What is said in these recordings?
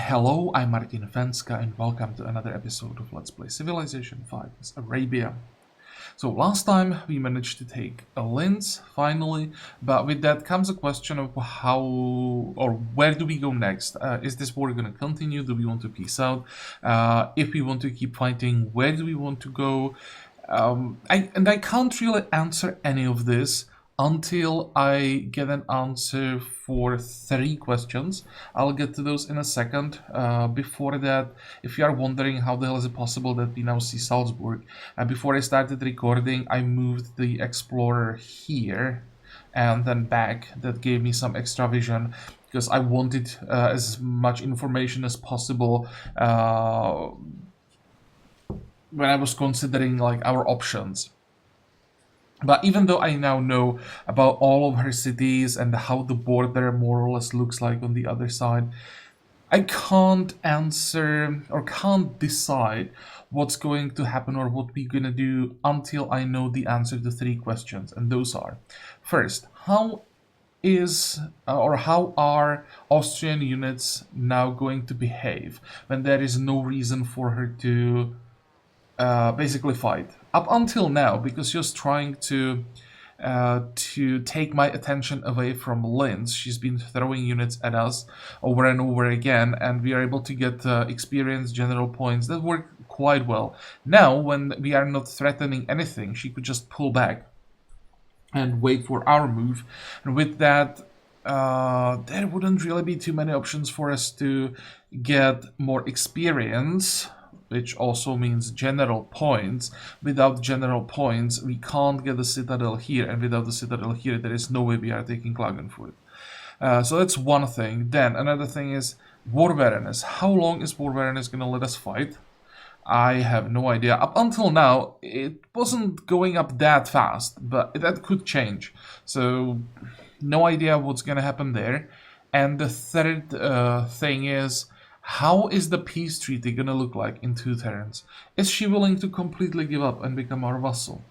Hello, I'm Martin Fencka and welcome to another episode of Let's Play Civilization 5 with Arabia. So last time we managed to take a Linz, finally, but with that comes a question of how or where do we go next? Is this war going to continue? Do we want to peace out? If we want to keep fighting, where do we want to go? I can't really answer any of this until I get an answer for 3 questions. I'll get to those in a second. Before that, if you are wondering how the hell is it possible that we now see Salzburg, before I started recording, I moved the Explorer here and then back. That gave me some extra vision because I wanted as much information as possible when I was considering like our options. But even though I now know about all of her cities and how the border more or less looks like on the other side, I can't answer or can't decide what's going to happen or what we're gonna do until I know the answer to 3 questions. And those are, first, how are Austrian units now going to behave when there is no reason for her to basically fight up until now, because she was trying to take my attention away from Linz. She's been throwing units at us over and over again, and we are able to get experience general points that work quite well. Now, when we are not threatening anything, she could just pull back and wait for our move, and with that there wouldn't really be too many options for us to get more experience, which also means general points. Without general points, we can't get the citadel here, and without the citadel here, there is no way we are taking Klagenfurt. So that's one thing. Then another thing is war weariness. How long is war weariness going to let us fight? I have no idea. Up until now, it wasn't going up that fast, but that could change. So no idea what's going to happen there. And the third thing is, how is the peace treaty going to look like in 2 turns? Is she willing to completely give up and become our vassal?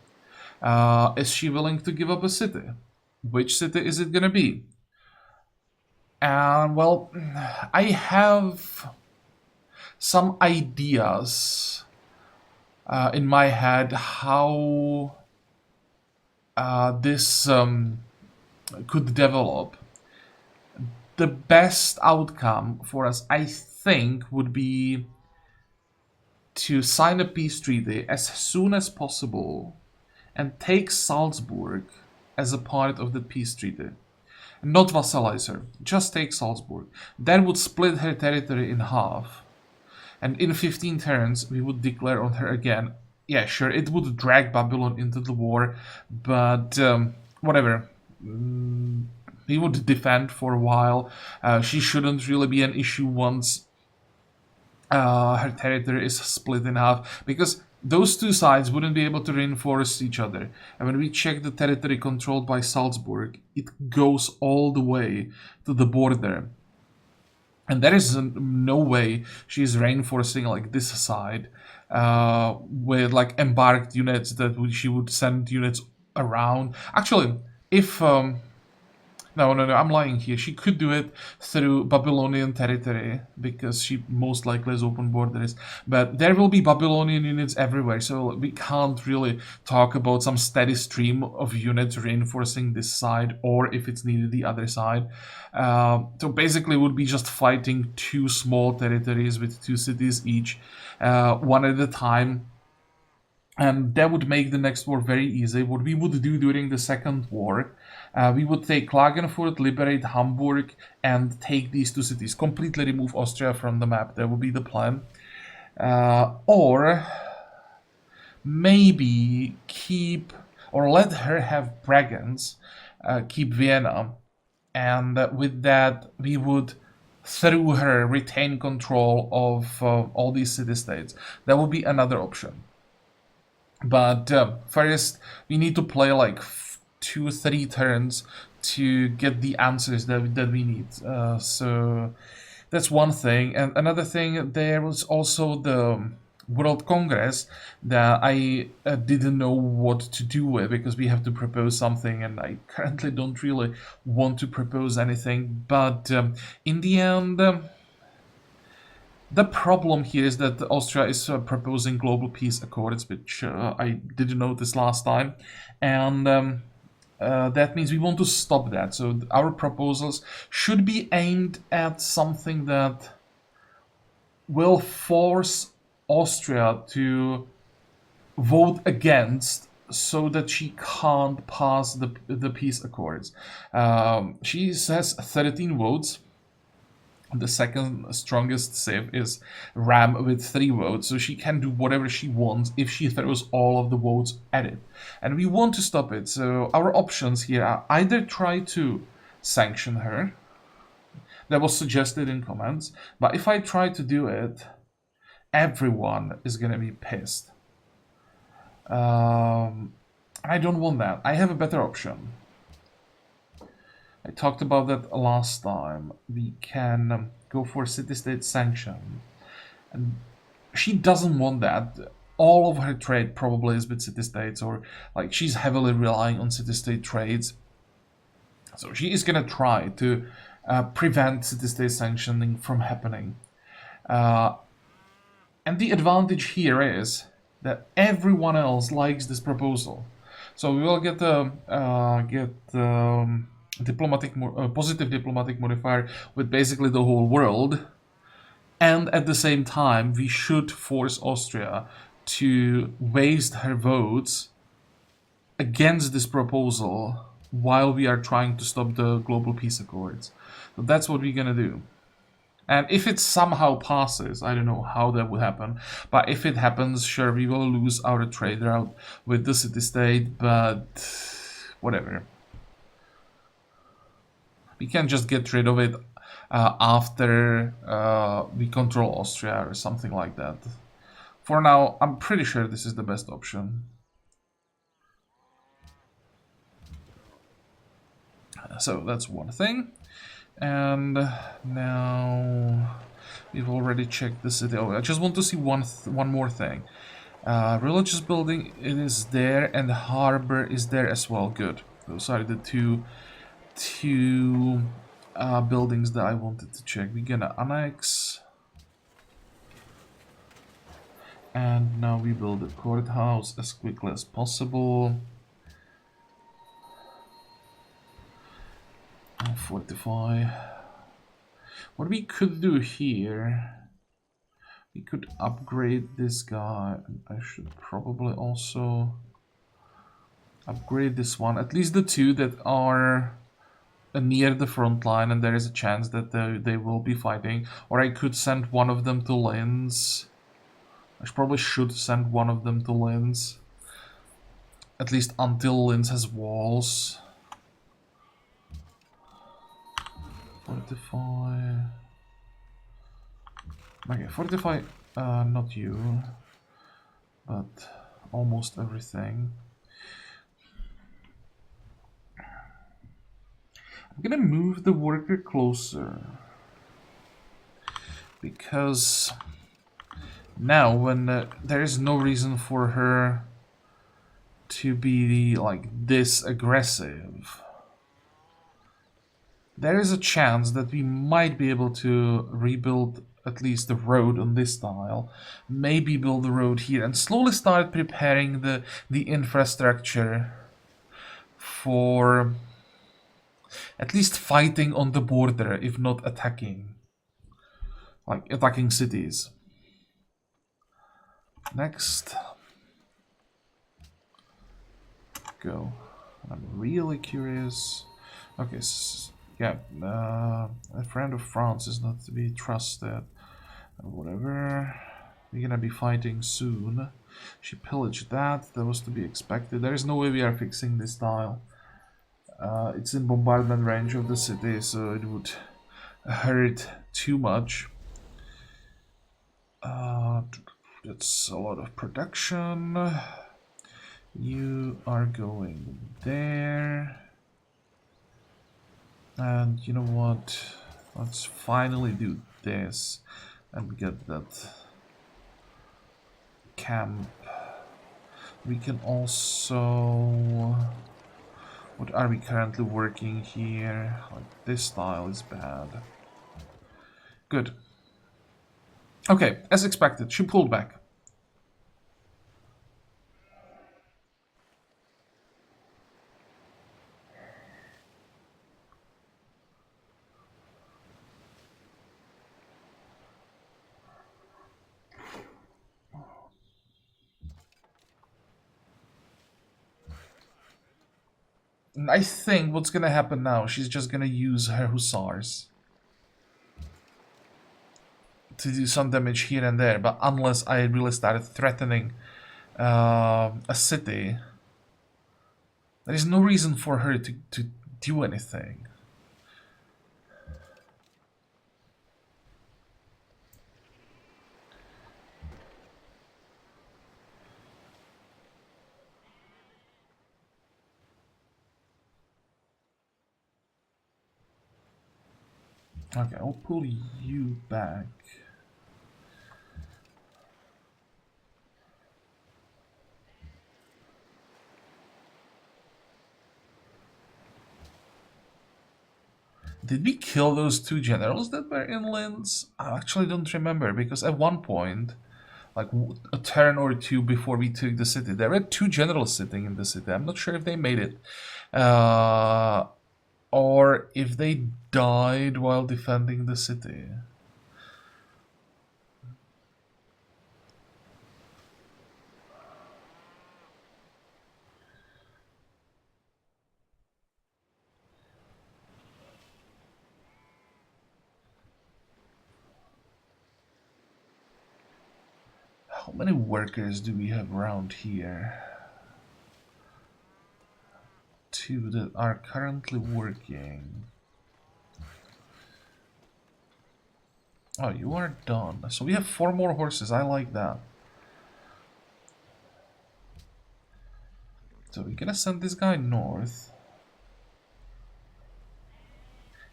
Is she willing to give up a city? Which city is it going to be? And, well, I have some ideas in my head how this could develop. The best outcome for us, I think, would be to sign a peace treaty as soon as possible and take Salzburg as a part of the peace treaty. Not vassalize her, just take Salzburg. That would split her territory in half. And in 15 turns, we would declare on her again. Yeah, sure, it would drag Babylon into the war, but whatever. We would defend for a while. She shouldn't really be an issue once her territory is split in half, because those 2 sides wouldn't be able to reinforce each other. And when we check the territory controlled by Salzburg, it goes all the way to the border. And there is no way she's reinforcing like this side with like embarked units that she would send units around. Actually, if no, I'm lying here. She could do it through Babylonian territory because she most likely has open borders. But there will be Babylonian units everywhere, so we can't really talk about some steady stream of units reinforcing this side, or if it's needed, the other side. So basically, it would be just fighting 2 small territories with 2 cities each, one at a time. And that would make the next war very easy. What we would do during the second war, we would take Klagenfurt, liberate Hamburg, and take these 2 cities. Completely remove Austria from the map. That would be the plan. Or maybe keep, or let her have Bregenz, keep Vienna. And with that, we would, through her, retain control of all these city-states. That would be another option. But first, we need to play like 2-3 turns to get the answers that we need. So that's one thing. And another thing, there was also the World Congress that I didn't know what to do with, because we have to propose something, and I currently don't really want to propose anything. But in the end, The problem here is that Austria is proposing global peace accords, which I didn't notice last time, and that means we want to stop that. So our proposals should be aimed at something that will force Austria to vote against, so that she can't pass the peace accords. She has 13 votes. The second strongest civ is Ram with 3 votes, so she can do whatever she wants if she throws all of the votes at it. And we want to stop it, so our options here are either try to sanction her, that was suggested in comments, but if I try to do it, everyone is gonna be pissed. I don't want that. I have a better option. I talked about that last time. We can go for city-state sanction. And she doesn't want that. All of her trade probably is with city-states, or like she's heavily relying on city-state trades. So she is gonna try to prevent city-state sanctioning from happening. And the advantage here is that everyone else likes this proposal. So we will get diplomatic, positive diplomatic modifier with basically the whole world, and at the same time we should force Austria to waste her votes against this proposal while we are trying to stop the global peace accords. So that's what we're gonna do. And if it somehow passes, I don't know how that would happen, but if it happens, sure, we will lose our trade route with the city-state, but whatever. We can just get rid of it after we control Austria or something like that. For now, I'm pretty sure this is the best option. So that's one thing. And now we've already checked the city. Oh, I just want to see one more thing. Religious building, it is there, and the harbor is there as well. Good. Those are the two buildings that I wanted to check. We're gonna annex. And now we build a courthouse as quickly as possible. Fortify. What we could do here, we could upgrade this guy. I should probably also upgrade this one. At least the two that are near the front line, and there is a chance that they will be fighting. Or I could send one of them to Linz. I probably should send one of them to Linz. At least until Linz has walls. Fortify. Okay, fortify, not you, but almost everything. I'm gonna move the worker closer, because now when there is no reason for her to be like this aggressive, there is a chance that we might be able to rebuild at least the road on this tile, maybe build the road here, and slowly start preparing the infrastructure for at least fighting on the border, if not attacking. Like attacking cities. Next. Go. I'm really curious. Okay, yeah, a friend of France is not to be trusted. Whatever. We're gonna be fighting soon. She pillaged that. That was to be expected. There is no way we are fixing this tile. It's in bombardment range of the city, so it would hurt too much. That's a lot of production. You are going there. And you know what? Let's finally do this and get that camp. We can also... What are we currently working here? Like this style is bad. Good. Okay, as expected, she pulled back. And I think what's gonna happen now, she's just gonna use her hussars to do some damage here and there, but unless I really started threatening a city, there is no reason for her to do anything. Okay, I'll pull you back. Did we kill those two generals that were in Linz? I actually don't remember, because at one point, like a turn or two before we took the city, there were two generals sitting in the city. I'm not sure if they made it. Or if they died while defending the city. How many workers do we have around here? Two that are currently working. Oh, you are done. So we have 4 more horses. I like that. So we're gonna send this guy north.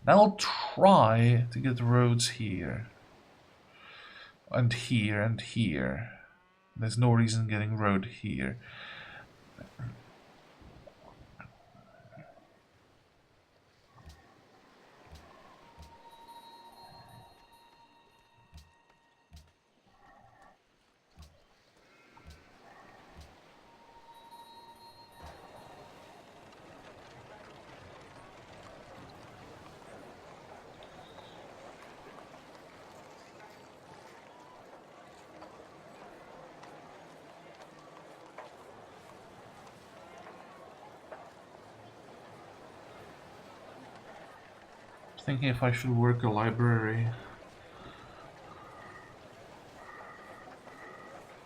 Now I'll try to get roads here. And here and here. There's no reason getting road here. Thinking if I should work a library.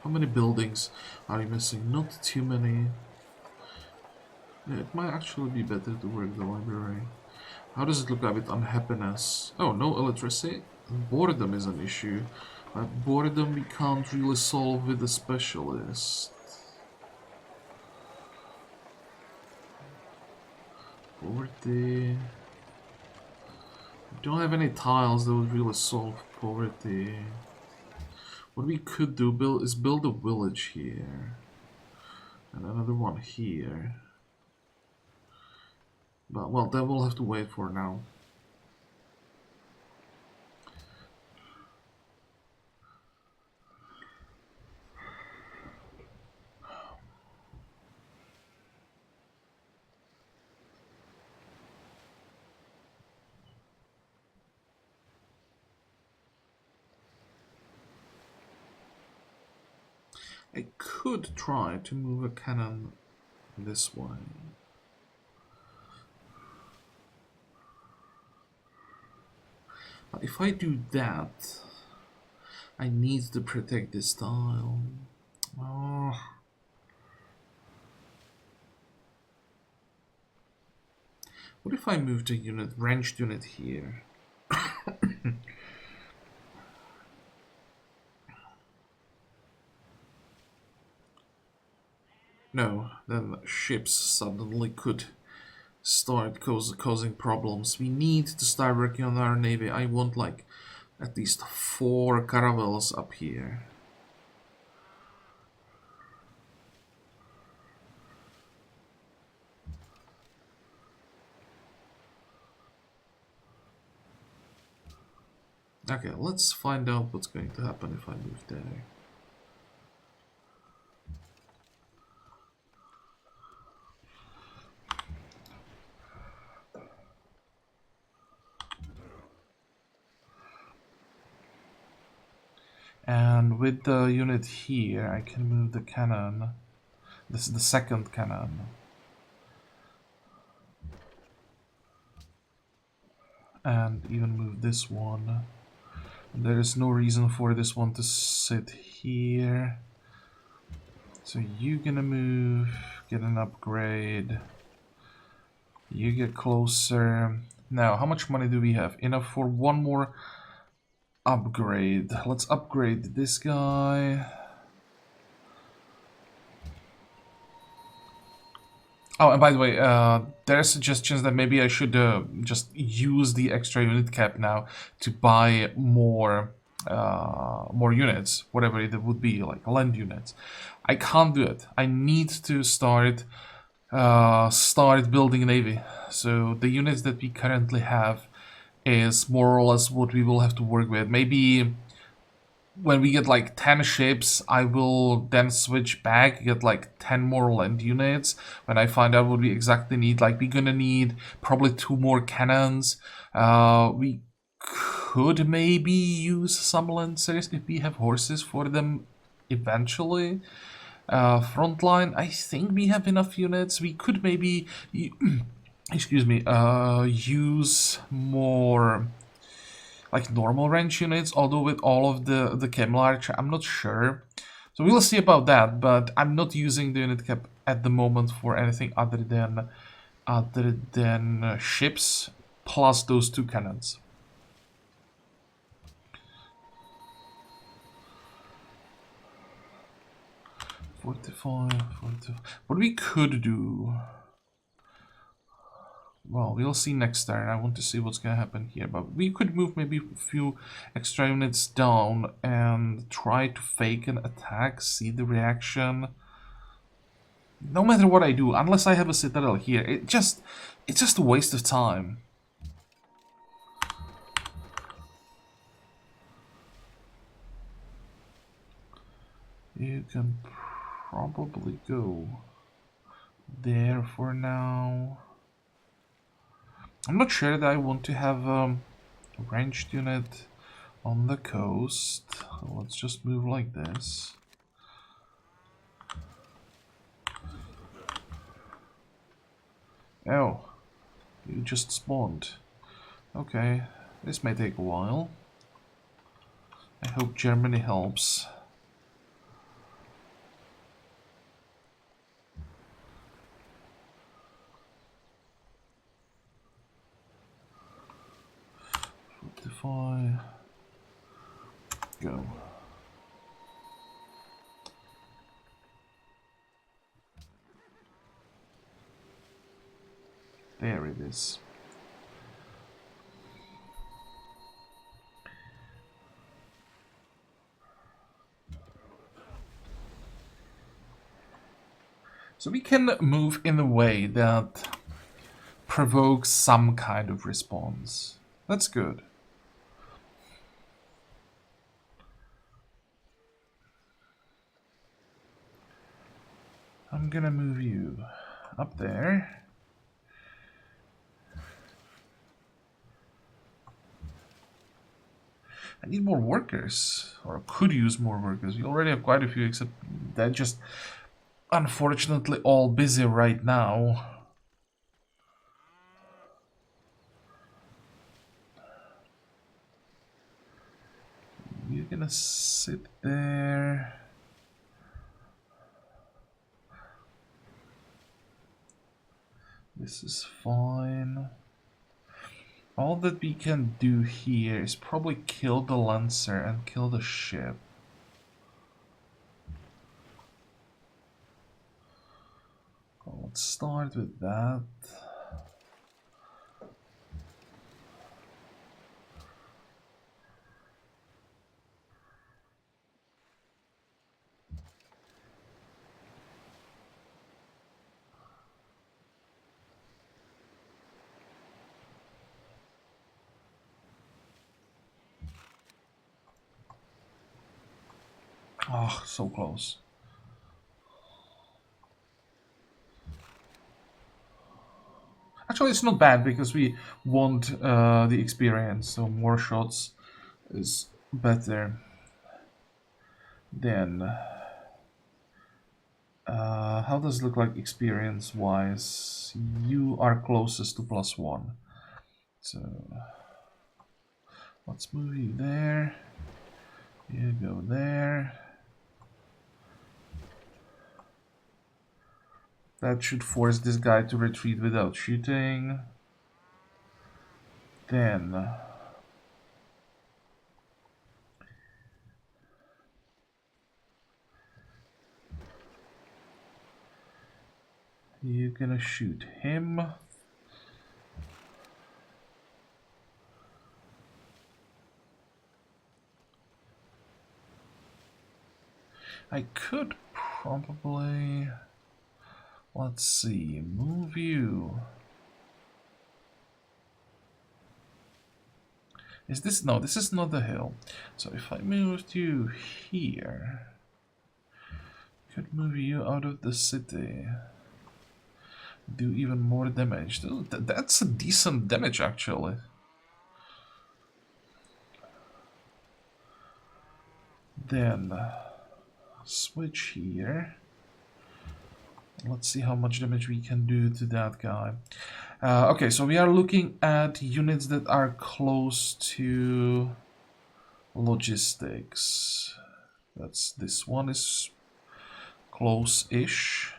How many buildings are you missing? Not too many. Yeah, it might actually be better to work the library. How does it look like with unhappiness? Oh, no illiteracy. Boredom is an issue. Boredom we can't really solve with a specialist. Poverty. We don't have any tiles that would really solve poverty. What we could do is build a village here. And another one here. But, well, that we'll have to wait for now. I could try to move a cannon this way. But if I do that, I need to protect this tile. Oh. What if I move the unit, ranged unit here? No, then ships suddenly could start causing problems. We need to start working on our navy. I want like at least 4 caravels up here. Okay, let's find out what's going to happen if I move there. And with the unit here, I can move the cannon. This is the second cannon. And even move this one. And there is no reason for this one to sit here. So you're gonna move, get an upgrade. You get closer. Now, how much money do we have? Enough for one more upgrade. Let's upgrade this guy. Oh, and by the way, there are suggestions that maybe I should just use the extra unit cap now to buy more units, whatever it would be, like land units. I can't do it. I need to start building a navy. So the units that we currently have is more or less what we will have to work with. Maybe when we get like 10 ships, I will then switch back, get like 10 more land units. When I find out what we exactly need, like we're gonna need probably 2 more cannons. We could maybe use some lancers if we have horses for them eventually. Frontline, I think we have enough units. We could maybe, excuse me, use more like normal range units, although with all of the Camel Archer, I'm not sure. So we'll see about that, but I'm not using the unit cap at the moment for anything other than ships plus those 2 cannons. Fortify. What we could do. Well, we'll see next turn. I want to see what's gonna happen here. But we could move maybe a few extra units down and try to fake an attack, see the reaction. No matter what I do, unless I have a citadel here, it's just a waste of time. You can probably go there for now. I'm not sure that I want to have a ranged unit on the coast. Let's just move like this. Oh, you just spawned. Okay, this may take a while. I hope Germany helps. Fortify. Go. There it is. So we can move in a way that provokes some kind of response. That's good. I'm gonna move you up there. I need more workers, or could use more workers. We already have quite a few, except they're just unfortunately all busy right now. You're gonna sit there. This is fine. All that we can do here is probably kill the Lancer and kill the ship. Well, let's start with that. Oh, so close. Actually, it's not bad because we want the experience, so more shots is better. Then, how does it look like experience-wise? You are closest to +1. So, let's move you there. You go there. That should force this guy to retreat without shooting. Then you're gonna shoot him. I could probably, let's see, move you. Is this, no, this is not the hill. So if I moved you here, could move you out of the city. Do even more damage. That's a decent damage actually. Then switch here. Let's see how much damage we can do to that guy. Okay, so we are looking at units that are close to logistics. This one is close-ish.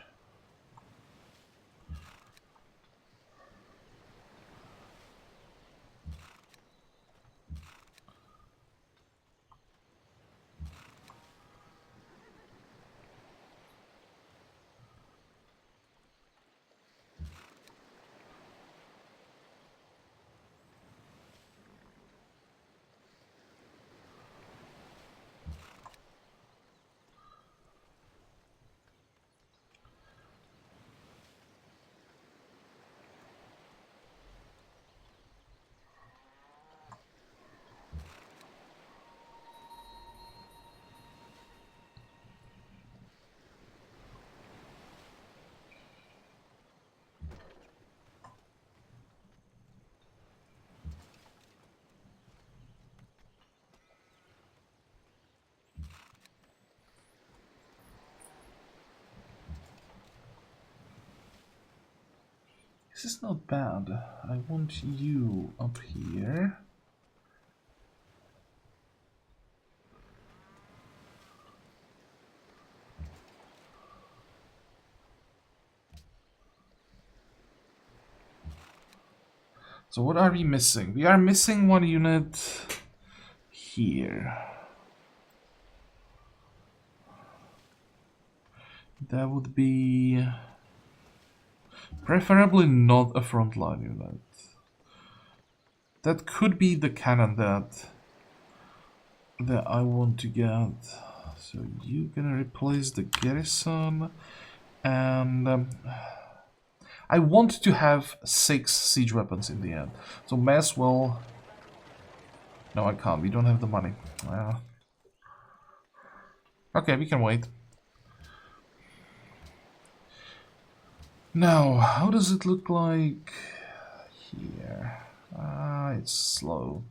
This is not bad. I want you up here. So what are we missing? We are missing one unit here. That would be preferably not a frontline unit. That could be the cannon that I want to get. So you're gonna replace the garrison, and I want to have 6 siege weapons in the end. So may as well. No, I can't. We don't have the money. Okay, we can wait. Now, how does it look like here? It's slow.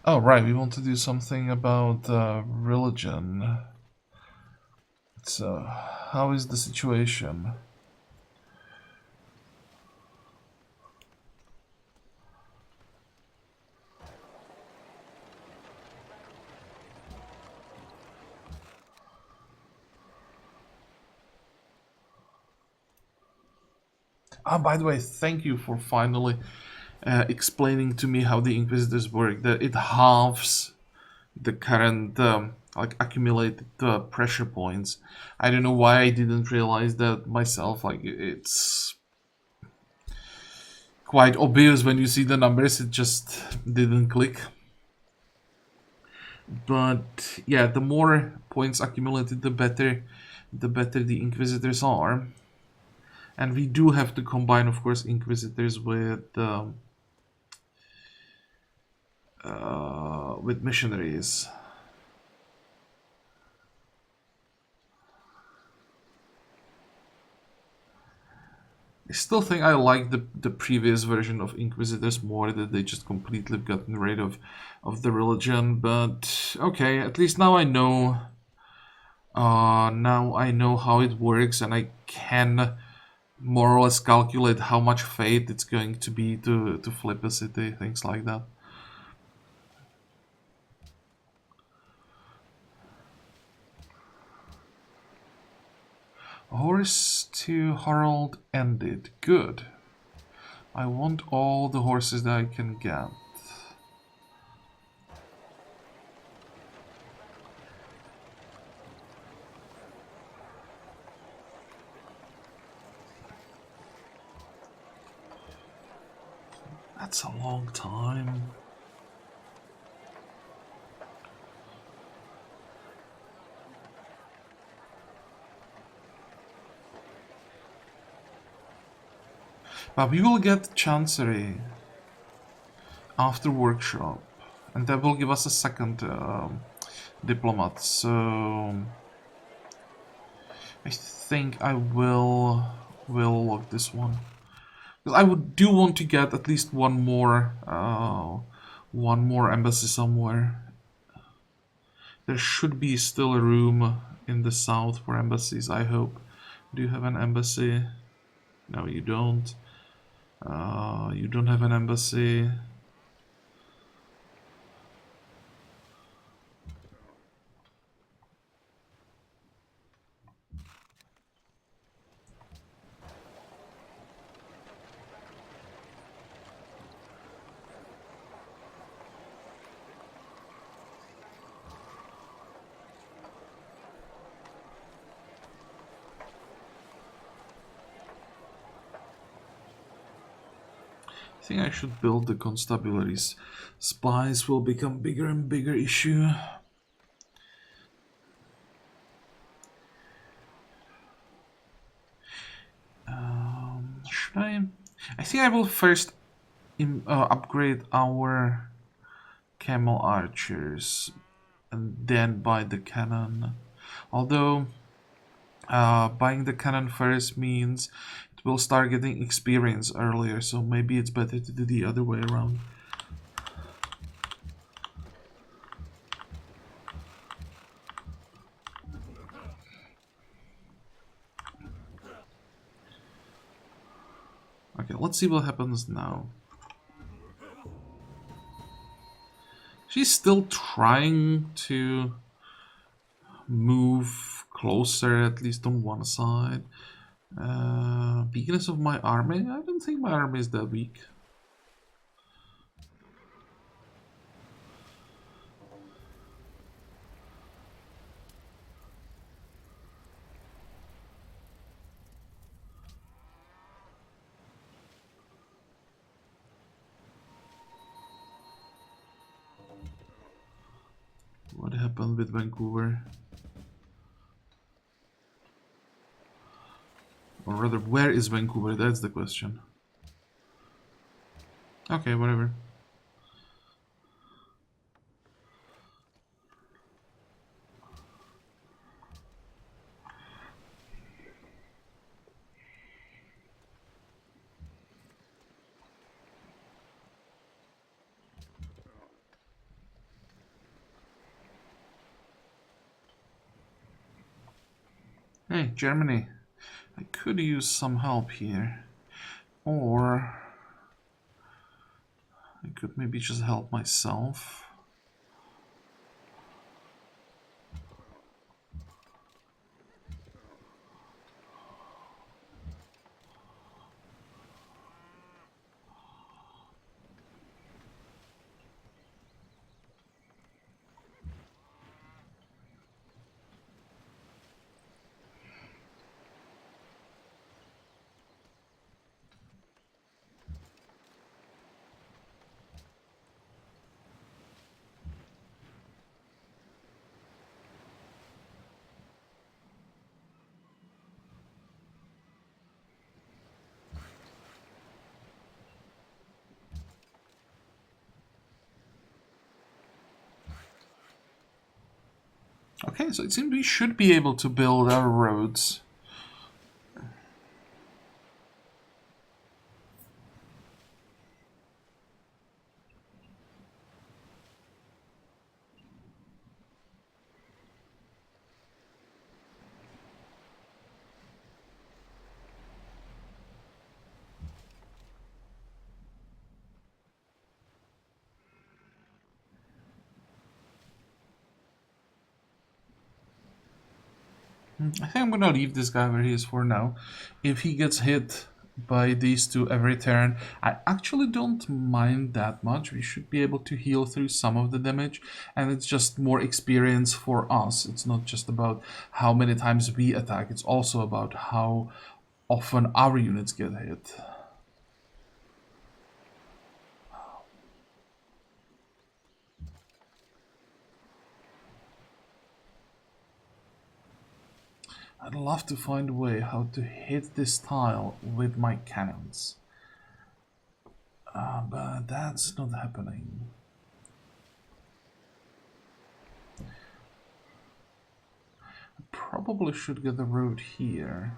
Oh, right, we want to do something about religion. So, how is the situation? By the way, thank you for finally explaining to me how the Inquisitors work. That it halves the current like accumulated pressure points. I don't know why I didn't realize that myself. Like it's quite obvious when you see the numbers. It just didn't click. But yeah, the more points accumulated, the better the Inquisitors are. And we do have to combine, of course, Inquisitors with missionaries. I still think I like the previous version of Inquisitors more, that they just completely gotten rid of the religion. But okay, at least now I know. Now I know how it works, and I can more or less calculate how much fate it's going to be to flip a city, things like that. Horse to Harold ended. Good. I want all the horses that I can get. That's a long time. But we will get Chancery after workshop, and that will give us a second diplomat. So I think I will lock this one, because I do want to get at least one more embassy somewhere. There should be still a room in the south for embassies, I hope. Do you have an embassy? No, you don't. You don't have an embassy. I think I should build the constabularies. Spies will become bigger and bigger issue. Should I? I think I will first upgrade our camel archers and then buy the cannon. Although buying the cannon first means it will start getting experience earlier, so maybe it's better to do the other way around. Okay, let's see what happens now. She's still trying to move closer, at least on one side. Weakness of my army? I don't think my army is that weak. What happened with Vancouver? Or rather, where is Vancouver? That's the question. Okay, whatever. Hey, Germany. I could use some help here. Or I could maybe just help myself. Okay, so it seems we should be able to build our roads. I think I'm gonna leave this guy where he is for now. If he gets hit by these two every turn, I actually don't mind that much. We should be able to heal through some of the damage, and it's just more experience for us. It's not just about how many times we attack, it's also about how often our units get hit. I'd love to find a way how to hit this tile with my cannons. But that's not happening. I probably should get the road here.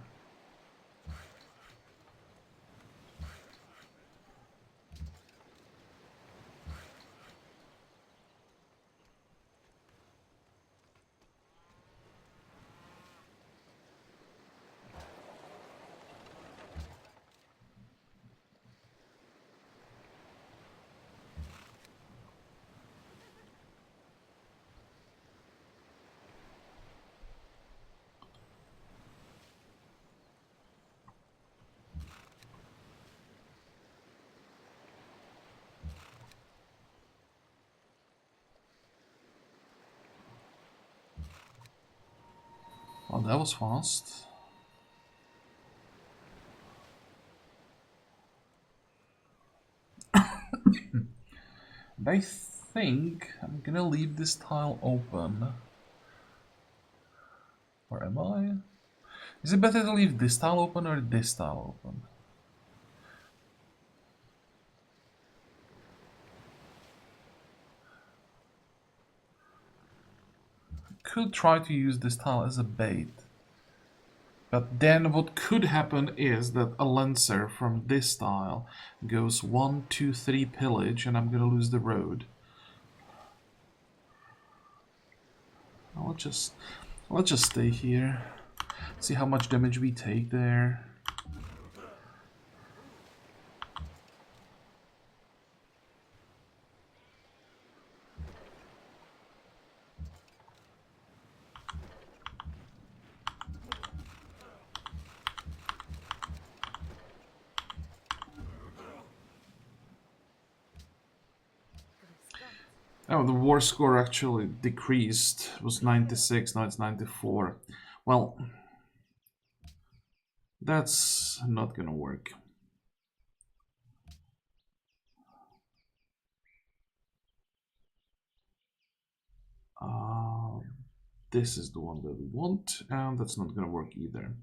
Well, that was fast. And I think I'm gonna leave this tile open. Or am I? Is it better to leave this tile open or this tile open? Could try to use this tile as a bait. But then what could happen is that a lancer from this tile goes 1, 2, 3 pillage and I'm gonna lose the road. Let's just stay here. See how much damage we take there. Oh, the war score actually decreased. It was 96, now it's 94. Well, that's not gonna work. This is the one that we want, and that's not gonna work either.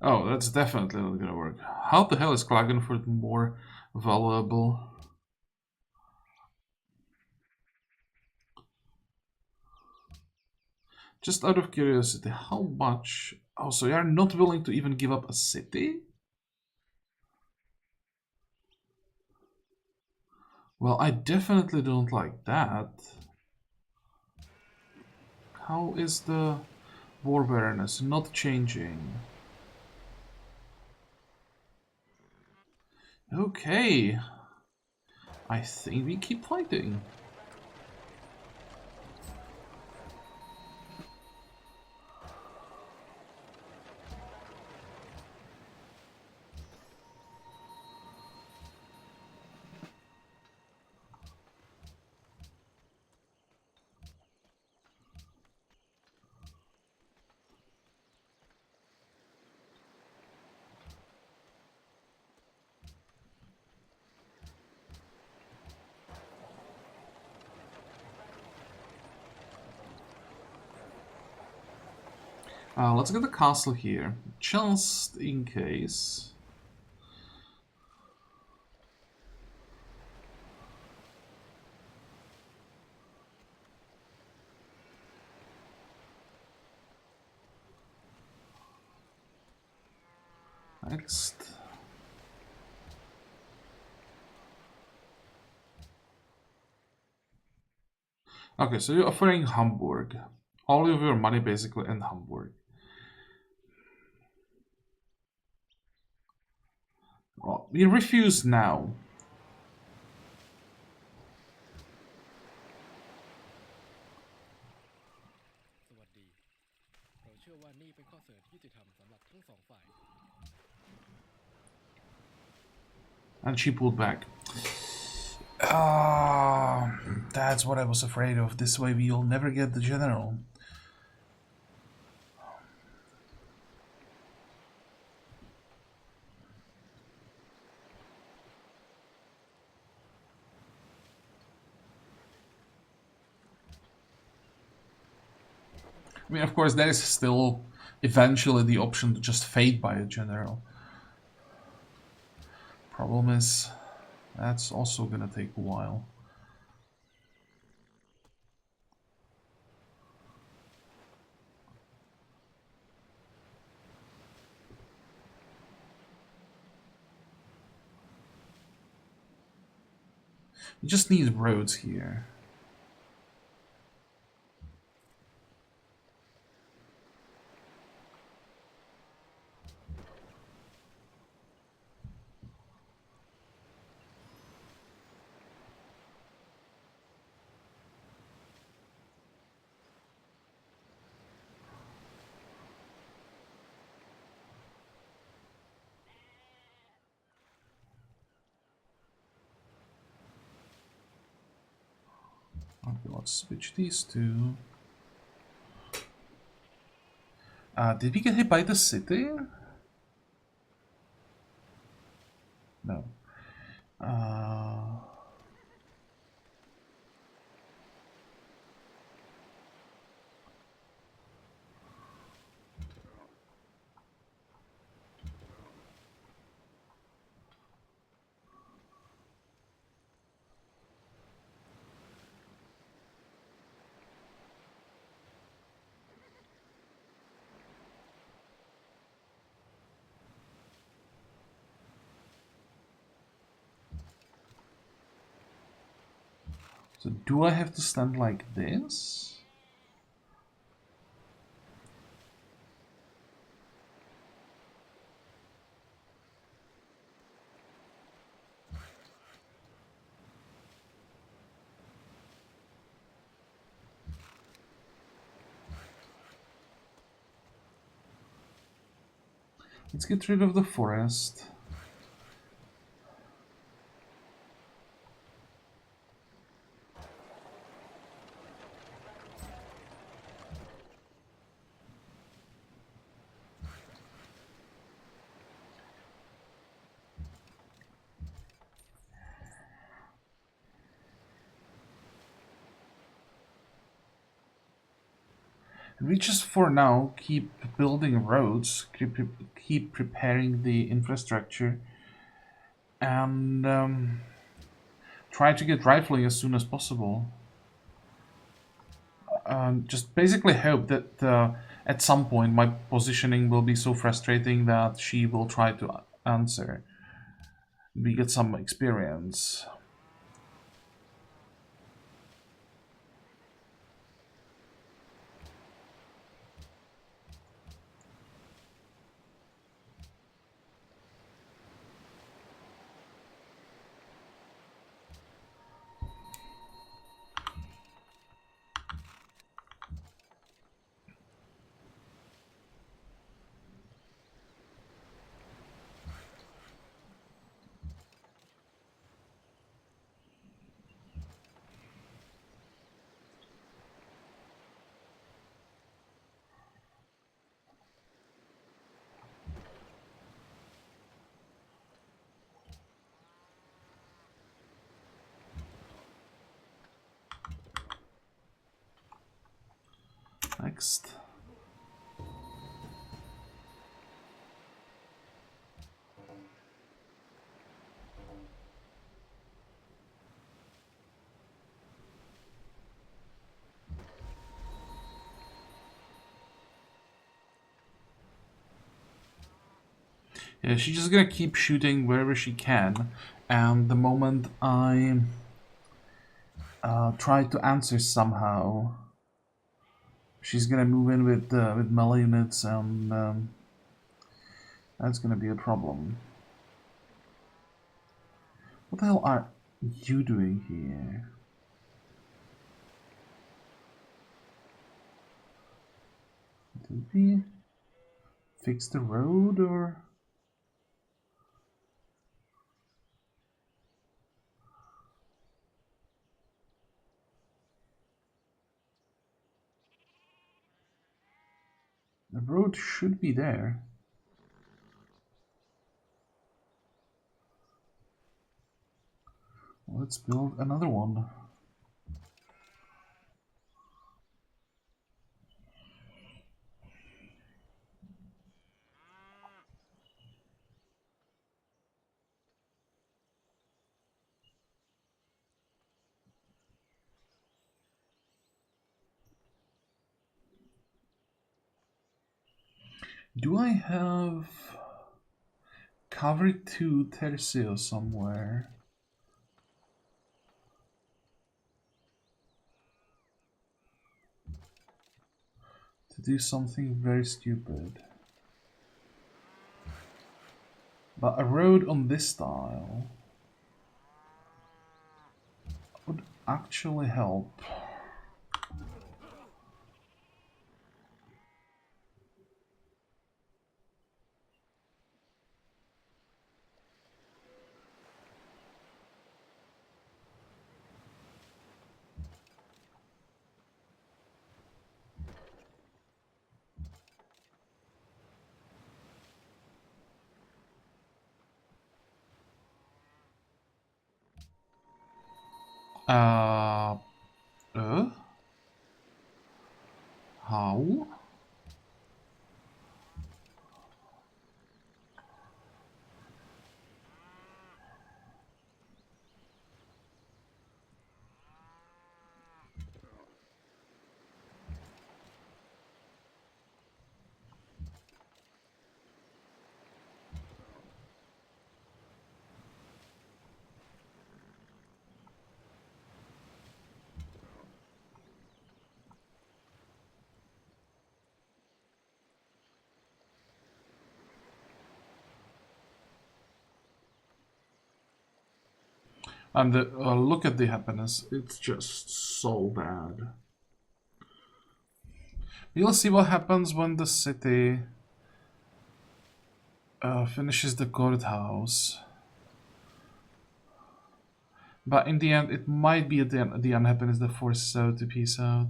Oh, that's definitely not gonna work. How the hell is Klagenfurt more valuable? Just out of curiosity, how much? Oh, so you are not willing to even give up a city? Well, I definitely don't like that. How is the war awareness not changing? Okay. I think we keep fighting. Let's get the castle here, just in case. Next. Okay, so you're offering Hamburg. All of your money basically in Hamburg. Well, we refuse now. And she pulled back. Ah, that's what I was afraid of. This way we'll never get the general. I mean, of course, there is still eventually the option to just fade by a general. Problem is, that's also gonna take a while. We just need roads here. Okay, let's switch these two. Did we get hit by the city? No. So do I have to stand like this? Let's get rid of the forest. We just for now keep building roads, keep preparing the infrastructure, and try to get rifling as soon as possible. Just basically hope that at some point my positioning will be so frustrating that she will try to answer. We get some experience. Next. Yeah, she's just gonna keep shooting wherever she can, and the moment I try to answer somehow, she's gonna move in with melee units, and that's gonna be a problem. What the hell are you doing here? Did we fix the road, or? The road should be there. Let's build another one. Do I have cover to Tercio somewhere? To do something very stupid. But a road on this style would actually help. Uh, how? And look at the happiness. It's just so bad. We'll see what happens when the city finishes the courthouse. But in the end, it might be the unhappiness that forces out to peace out.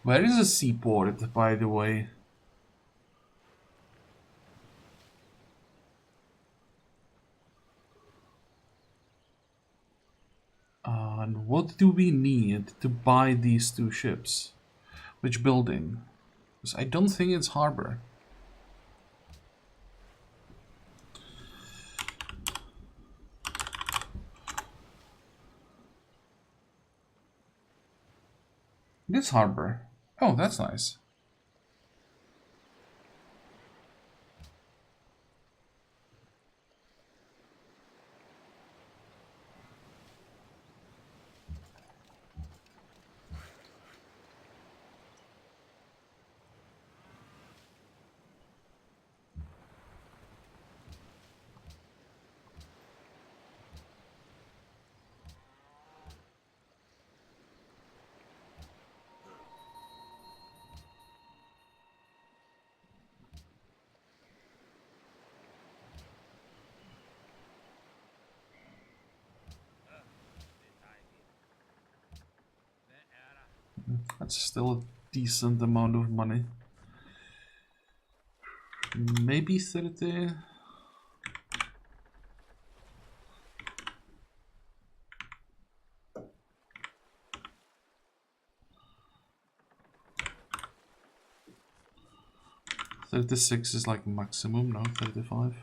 Where is a seaport, by the way? And what do we need to buy these two ships? Which building? Because I don't think it's harbor. This harbor. Oh, that's nice. That's still a decent amount of money. Maybe 30. $36 is like maximum, no? 35.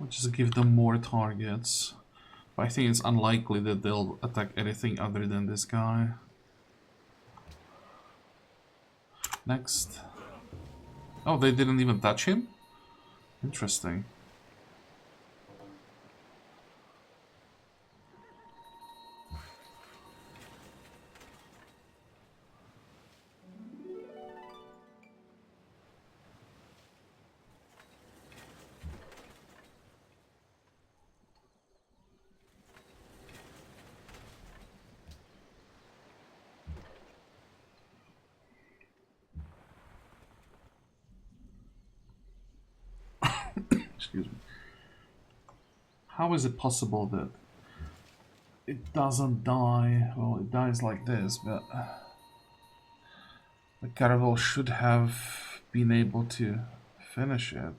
I'll just give them more targets. But I think it's unlikely that they'll attack anything other than this guy. Next. Oh, they didn't even touch him? Interesting. Excuse me. How is it possible that it doesn't die? Well, it dies like this, but the caravel should have been able to finish it.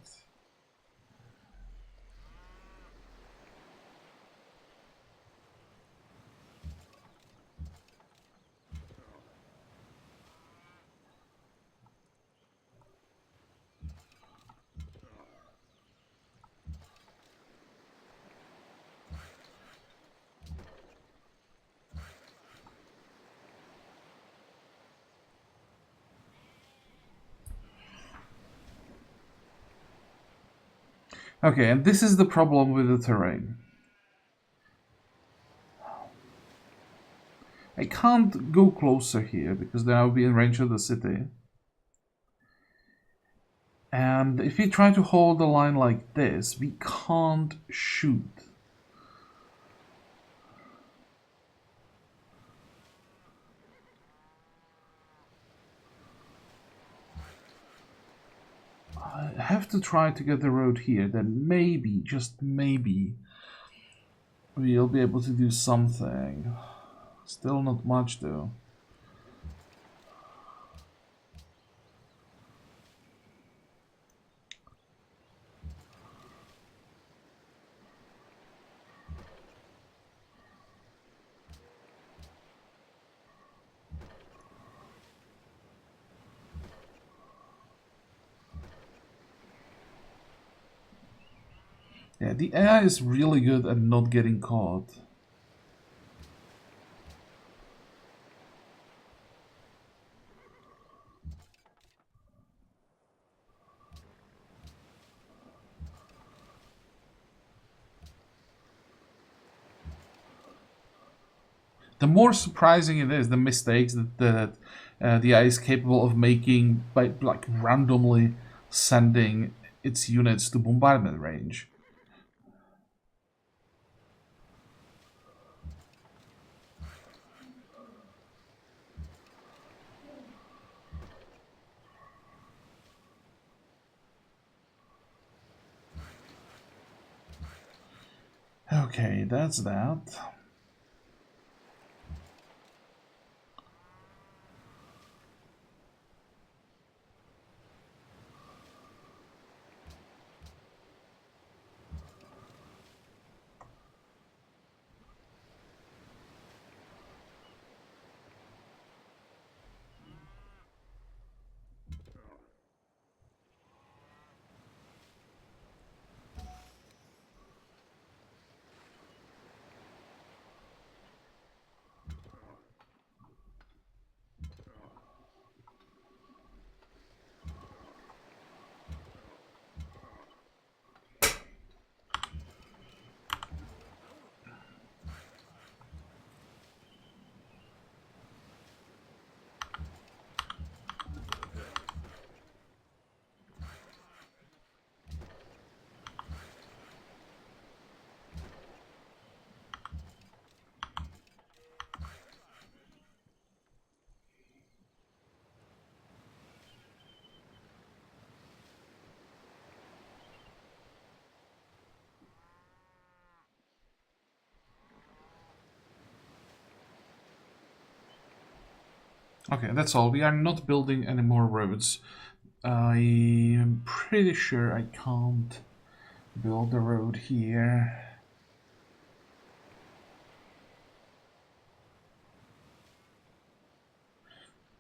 Okay, and this is the problem with the terrain. I can't go closer here because then I'll be in range of the city. And if we try to hold the line like this, we can't shoot. I have to try to get the road here, then maybe, just maybe, we'll be able to do something. Still not much though. Yeah, the AI is really good at not getting caught. The more surprising it is, the mistakes that the AI is capable of making by like randomly sending its units to bombardment range. Okay, that's that. Okay, that's all. We are not building any more roads. I am pretty sure I can't build a road here.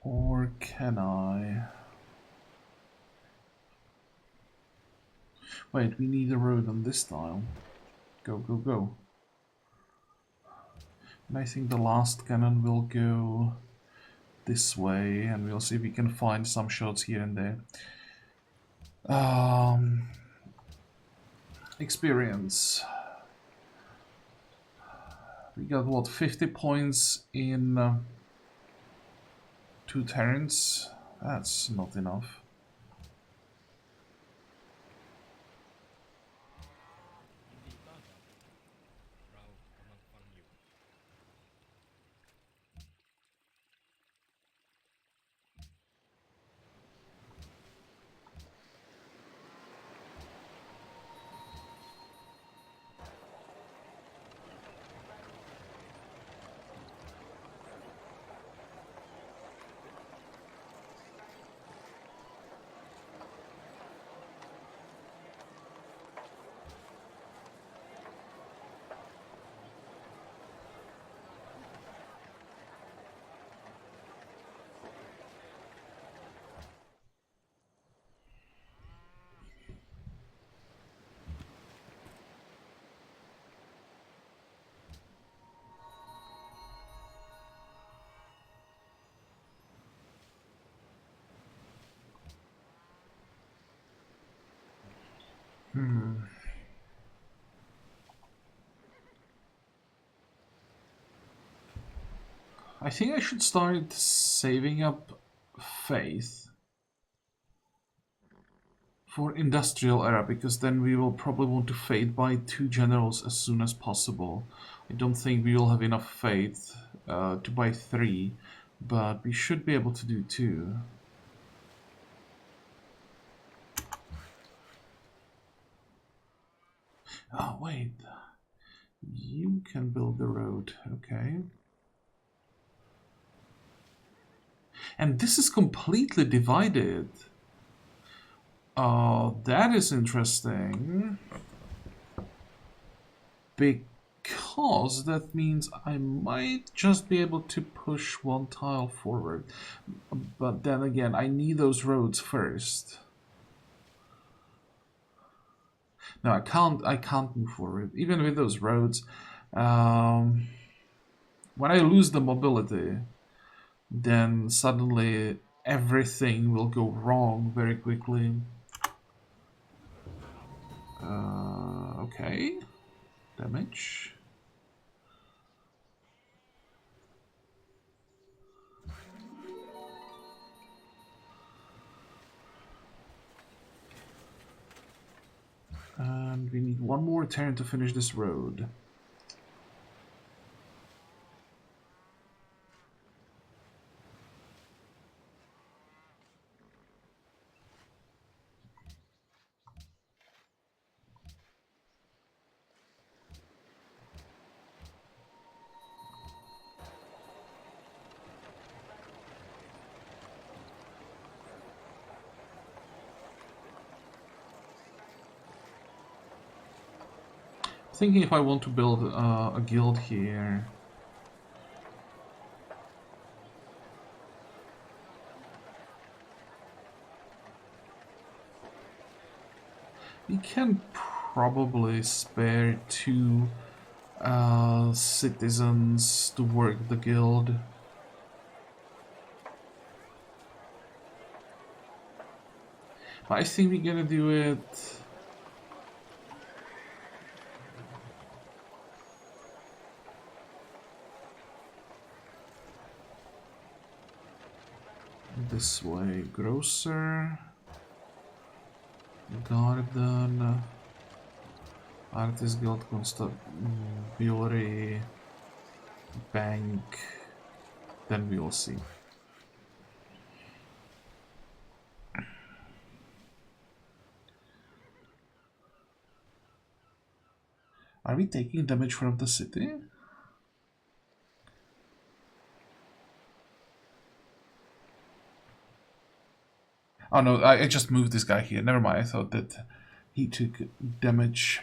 Or can I? Wait, we need a road on this tile. Go, go, go. And I think the last cannon will go this way, and we'll see if we can find some shots here and there. Experience. We got what, 50 points in 2 turns? That's not enough. I think I should start saving up faith for industrial era, because then we will probably want to fade by 2 generals as soon as possible. I don't think we will have enough faith to buy 3, but we should be able to do 2. Oh, wait. You can build the road, okay. And this is completely divided. That is interesting. Because that means I might just be able to push 1 tile forward. But then again, I need those roads first. No, I can't move forward. Even with those roads. When I lose the mobility, then suddenly everything will go wrong very quickly. Okay. Damage. And we need 1 more turn to finish this road. Thinking if I want to build a guild here. We can probably spare 2 citizens to work the guild. But I think we're gonna do it. This way. Grocer, Garden, Artist Guild, Constabulary, Bank. Then we will see. Are we taking damage from the city? Oh no, I just moved this guy here. Never mind, I thought that he took damage.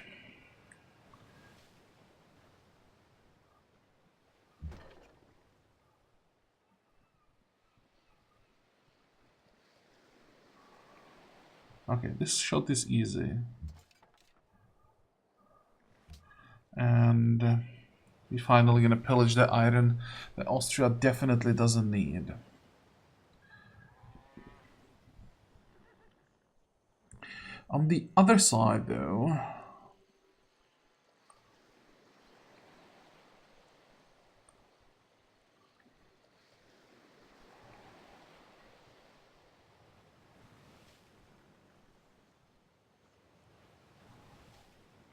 Okay, this shot is easy. And we're finally gonna pillage the iron that Austria definitely doesn't need. On the other side, though,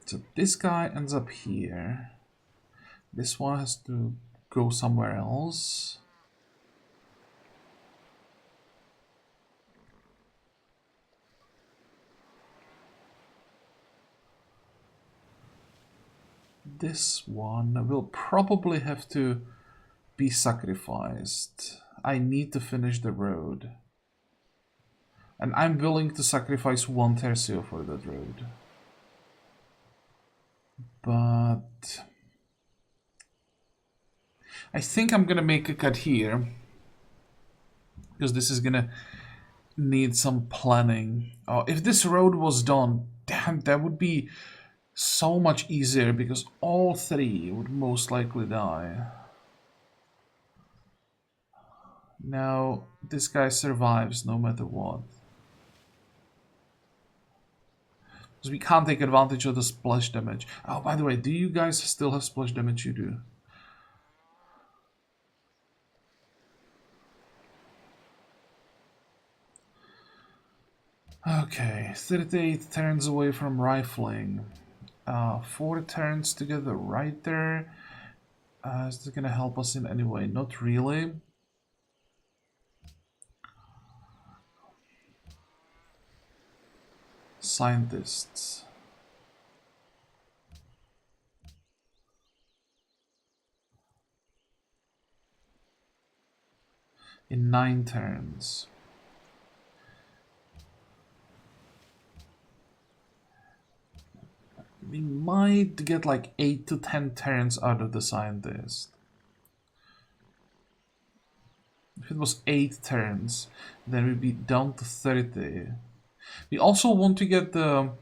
so this guy ends up here. This one has to go somewhere else. This one will probably have to be sacrificed. I need to finish the road. And I'm willing to sacrifice one tercio for that road. But I think I'm gonna make a cut here, because this is gonna need some planning. Oh, if this road was done, damn, that would be so much easier, because all three would most likely die. Now, this guy survives no matter what. Because we can't take advantage of the splash damage. Oh, by the way, do you guys still have splash damage? You do. Okay, 38 turns away from rifling. 4 turns to get the right there. Is this gonna help us in any way? Not really. Scientists. In 9 turns. We might get like 8 to 10 turns out of the scientist. If it was 8 turns, then we'd be down to 30. We also want to get to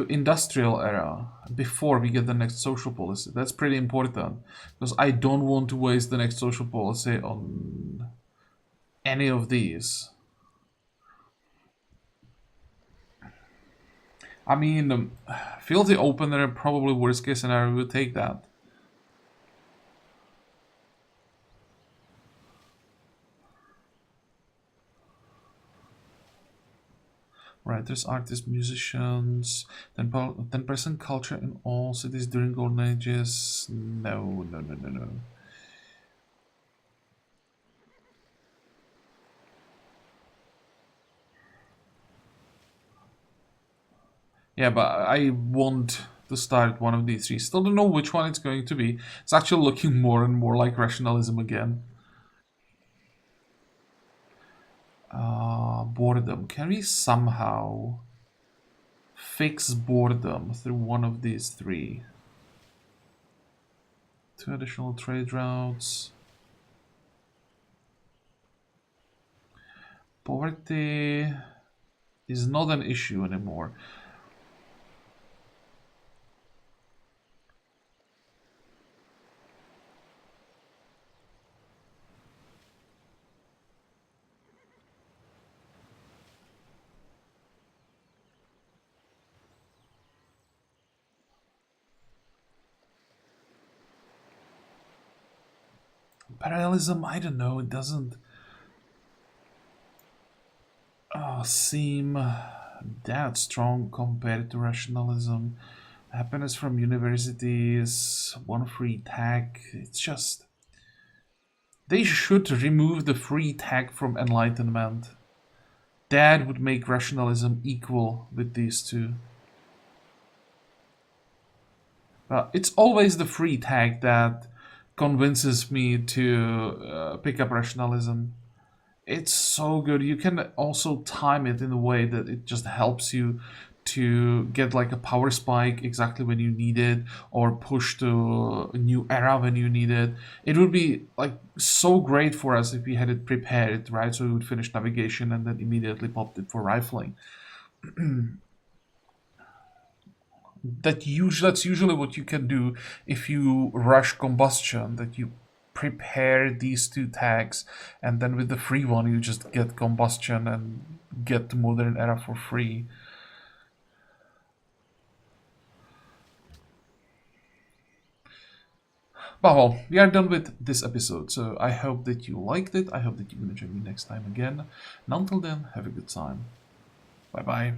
industrial era before we get the next social policy. That's pretty important, because I don't want to waste the next social policy on any of these. I mean, filthy opener, probably worst case scenario, we would take that. Writers, artists, musicians, 10% culture in all cities during golden ages. No, no, no, no, no. Yeah, but I want to start one of these three. Still don't know which one it's going to be. It's actually looking more and more like rationalism again. Boredom. Can we somehow fix boredom through one of these three? 2 additional trade routes. Poverty is not an issue anymore. Parallelism, I don't know, it doesn't seem that strong compared to rationalism. Happiness from universities, one free tag, it's just... They should remove the free tag from enlightenment. That would make rationalism equal with these two. It's always the free tag that convinces me to pick up rationalism. It's so good. You can also time it in a way that it just helps you to get like a power spike exactly when you need it, or push to a new era when you need it. It would be like so great for us if we had it prepared, right? So we would finish navigation and then immediately popped it for rifling. That's usually what you can do if you rush combustion, that you prepare these two tags, and then with the free one you just get combustion and get the modern era for free. But well, we are done with this episode, so I hope that you liked it. I hope that you're gonna join me next time again, and until then, have a good time. Bye bye.